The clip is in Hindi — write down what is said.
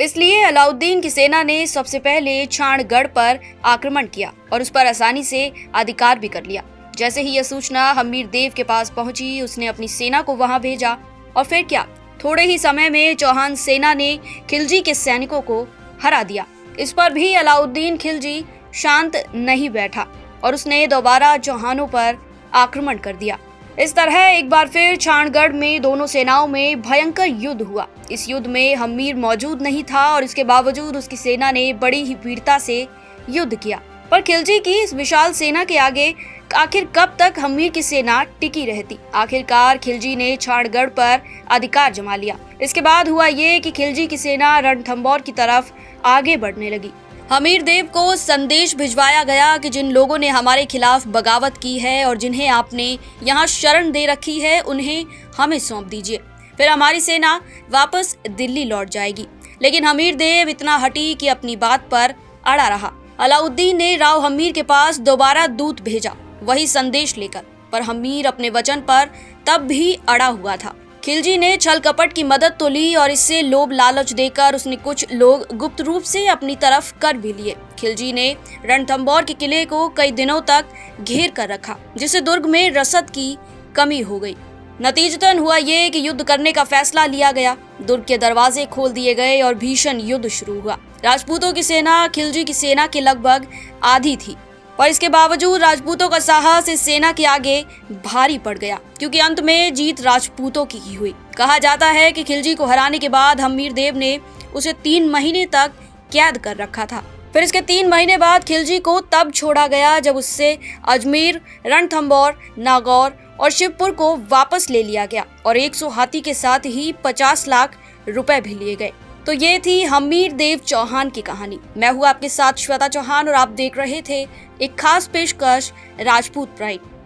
इसलिए अलाउद्दीन की सेना ने सबसे पहले छाणगढ़ पर आक्रमण किया और उस पर आसानी से अधिकार भी कर लिया। जैसे ही यह सूचना हम्मीर देव के पास पहुंची, उसने अपनी सेना को वहां भेजा और फिर क्या, थोड़े ही समय में चौहान सेना ने खिलजी के सैनिकों को हरा दिया। इस पर भी अलाउद्दीन खिलजी शांत नहीं बैठा और उसने दोबारा चौहानों पर आक्रमण कर दिया। इस तरह एक बार फिर छाणगढ़ में दोनों सेनाओं में भयंकर युद्ध हुआ। इस युद्ध में हम्मीर मौजूद नहीं था और इसके बावजूद उसकी सेना ने बड़ी ही वीरता से युद्ध किया। पर खिलजी की इस विशाल सेना के आगे आखिर कब तक हम्मीर की सेना टिकी रहती। आखिरकार खिलजी ने छाणगढ़ पर अधिकार जमा लिया। इसके बाद हुआ ये कि खिलजी की सेना रणथंभौर की तरफ आगे बढ़ने लगी। हम्मीर देव को संदेश भिजवाया गया कि जिन लोगों ने हमारे खिलाफ बगावत की है और जिन्हें आपने यहाँ शरण दे रखी है, उन्हें हमें सौंप दीजिए, फिर हमारी सेना वापस दिल्ली लौट जाएगी। लेकिन हम्मीर देव इतना हठी कि अपनी बात पर अड़ा रहा। अलाउद्दीन ने राव हम्मीर के पास दोबारा दूत भेजा, वही संदेश लेकर, पर हम्मीर अपने वचन पर तब भी अड़ा हुआ था। खिलजी ने छल कपट की मदद तो ली और इससे लोभ लालच देकर उसने कुछ लोग गुप्त रूप से अपनी तरफ कर भी लिए। खिलजी ने रणथंभौर के किले को कई दिनों तक घेर कर रखा, जिससे दुर्ग में रसद की कमी हो गई। नतीजतन हुआ ये कि युद्ध करने का फैसला लिया गया। दुर्ग के दरवाजे खोल दिए गए और भीषण युद्ध शुरू हुआ। राजपूतों की सेना खिलजी की सेना के लगभग आधी थी, पर इसके बावजूद राजपूतों का साहस इस सेना के आगे भारी पड़ गया, क्योंकि अंत में जीत राजपूतों की ही हुई। कहा जाता है कि खिलजी को हराने के बाद हम्मीर देव ने उसे 3 महीने तक कैद कर रखा था। फिर इसके 3 महीने बाद खिलजी को तब छोड़ा गया जब उससे अजमेर, रणथंभौर, नागौर और शिवपुर को वापस ले लिया गया और 100 हाथी के साथ ही 50 लाख रुपए भी लिए गए। तो ये थी हम्मीर देव चौहान की कहानी। मैं हूँ आपके साथ श्वेता चौहान और आप देख रहे थे एक खास पेशकश राजपूत प्राइड।